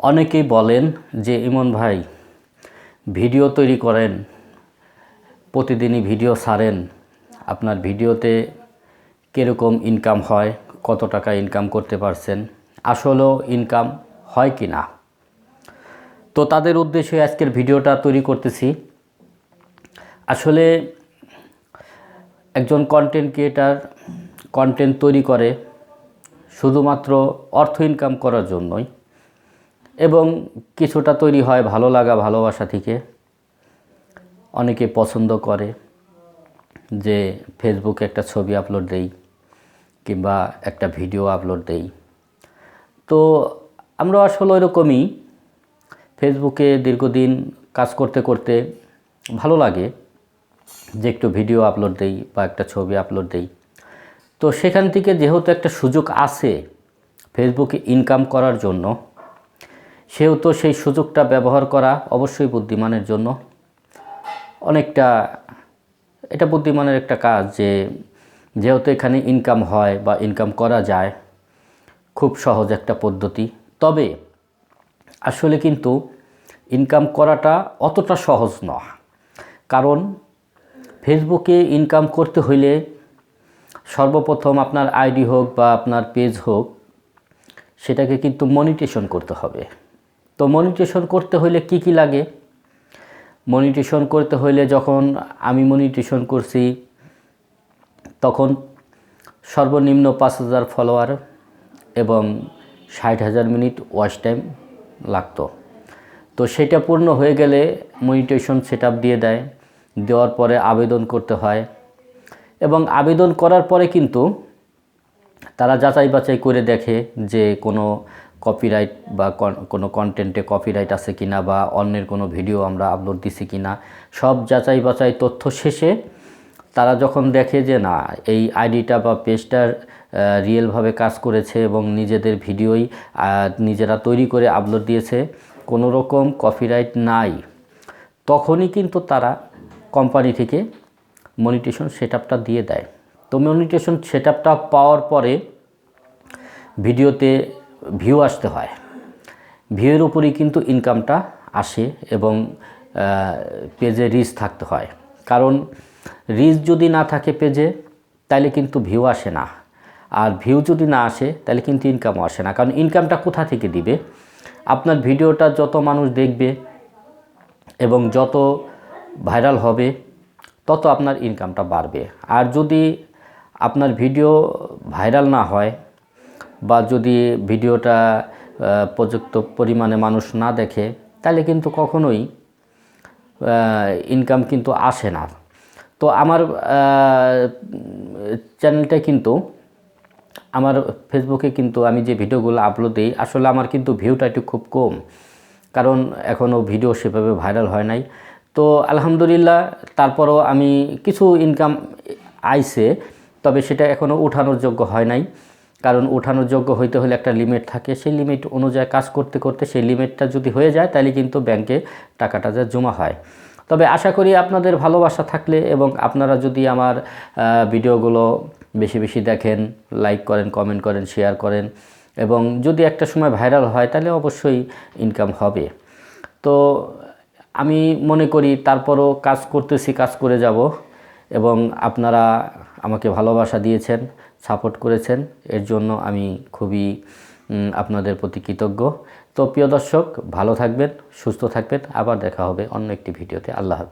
অনেকেই বলেন যে ইমন ভাই ভিডিও তৈরি করেন, প্রতিদিনই ভিডিও ছাড়েন, আপনার ভিডিওতে কীরকম ইনকাম হয়, কত টাকা ইনকাম করতে পারছেন, আসলেও ইনকাম হয় কি না। তো তাদের উদ্দেশ্যে আজকের ভিডিওটা তৈরি করতেছি। আসলে একজন কন্টেন্ট ক্রিয়েটার কন্টেন্ট তৈরি করে শুধুমাত্র অর্থ ইনকাম করার জন্যই, এবং কিছুটা তৈরি হয় ভালো লাগা ভালোবাসা থেকে। অনেকে পছন্দ করে যে ফেসবুকে একটা ছবি আপলোড দেই কিংবা একটা ভিডিও আপলোড দেই। তো আমরা আসলে ওইরকমই ফেসবুকে দীর্ঘদিন কাজ করতে করতে ভালো লাগে যে একটু ভিডিও আপলোড দেই বা একটা ছবি আপলোড দেই। তো সেখান থেকে যেহেতু একটা সুযোগ আছে ফেসবুকে ইনকাম করার জন্য, সেহেতু সেই সুযোগটা ব্যবহার করা অবশ্যই বুদ্ধিমানের জন্য অনেকটা, এটা বুদ্ধিমানের একটা কাজ যে যেহেতু এখানে ইনকাম হয় বা ইনকাম করা যায়, খুব সহজ একটা পদ্ধতি। তবে আসলে কিন্তু ইনকাম করাটা অতটা সহজ নয়, কারণ ফেসবুকে ইনকাম করতে হইলে সর্বপ্রথম আপনার আইডি হোক বা আপনার পেজ হোক, সেটাকে কিন্তু মনিটেশন করতে হবে। তো মনিটেশন করতে হইলে কি কি লাগে? মনিটেশন করতে হইলে যখন আমি মনিটেশন করছি তখন সর্বনিম্ন 5,000 ফলোয়ার এবং 60,000 মিনিট ওয়াচ টাইম লাগতো। তো সেটা পূর্ণ হয়ে গেলে মনিটেশন সেটআপ দিয়ে দেয়, দেওয়ার পরে আবেদন করতে হয়, এবং আবেদন করার পরে কিন্তু তারা যাচাই বাছাই করে দেখে যে কোনো কপিরাইট বা কোনো কন্টেন্টে কপিরাইট আছে কিনা বা অন্যের কোনো ভিডিও আমরা আপলোড দিছি কিনা, সব যাচাই বাছাই তথ্য শেষে তারা যখন দেখে যে না এই আইডিটা বা পেজটার রিয়েলভাবে কাজ করেছে এবং নিজেদের ভিডিওই নিজেরা তৈরি করে আপলোড দিয়েছে, কোনো রকম কপিরাইট নাই, তখনই কিন্তু তারা কোম্পানি থেকে মনিটেশন সেটআপটা দিয়ে দেয়। তো মনিটেশন সেটআপটা পাওয়ার পরে ভিডিওতে ভিউ আসতে হয়, ভিউয়ের উপরেই কিন্তু ইনকামটা আসে, এবং পেজে রিচ থাকতে হয়। কারণ রিচ যদি না থাকে পেজে তাহলে কিন্তু ভিউ আসে না, আর ভিউ যদি না আসে তাহলে কিন্তু ইনকামও আসে না। কারণ ইনকামটা কোথা থেকে দিবে? আপনার ভিডিওটা যত মানুষ দেখবে এবং যত ভাইরাল হবে তত আপনার ইনকামটা বাড়বে। আর যদি আপনার ভিডিও ভাইরাল না হয় বা যদি ভিডিওটা পর্যাপ্ত পরিমাণে মানুষ না দেখে, তাহলে কিন্তু কখনোই ইনকাম কিন্তু আসে না। তো আমার চ্যানেলটা কিন্তু, আমার ফেসবুকে কিন্তু আমি যে ভিডিওগুলো আপলোড দিই, আসলে আমার কিন্তু ভিউটা একটু খুব কম, কারণ এখনও ভিডিও সেভাবে ভাইরাল হয় নাই। তো আলহামদুলিল্লাহ তারপরও আমি কিছু ইনকাম আইছে, তবে সেটা এখনও উঠানোর যোগ্য হয় নাই। কারণ উঠানোর যোগ্য হইতে হলে একটা লিমিট থাকে, সেই লিমিট অনুযায়ী কাজ করতে করতে সেই লিমিটটা যদি হয়ে যায় তাহলে কিন্তু ব্যাংকে টাকাটা যা জমা হয়। তবে আশা করি আপনাদের ভালোবাসা থাকলে এবং আপনারা যদি আমার ভিডিওগুলো বেশি বেশি দেখেন, লাইক করেন, কমেন্ট করেন, শেয়ার করেন, এবং যদি একটা সময় ভাইরাল হয় তাহলে অবশ্যই ইনকাম হবে। তো আমি মনে করি তারপরও কাজ করতেছি, কাজ করে যাব, এবং আপনারা আমাকে ভালোবাসা দিয়েছেন, সাপোর্ট করেছেন, এর জন্য আমি খুবই আপনাদের প্রতি কৃতজ্ঞ। তো প্রিয় দর্শক, ভালো থাকবেন, সুস্থ থাকবেন, আবার দেখা হবে অন্য একটি ভিডিওতে। আল্লাহ হাফেজ।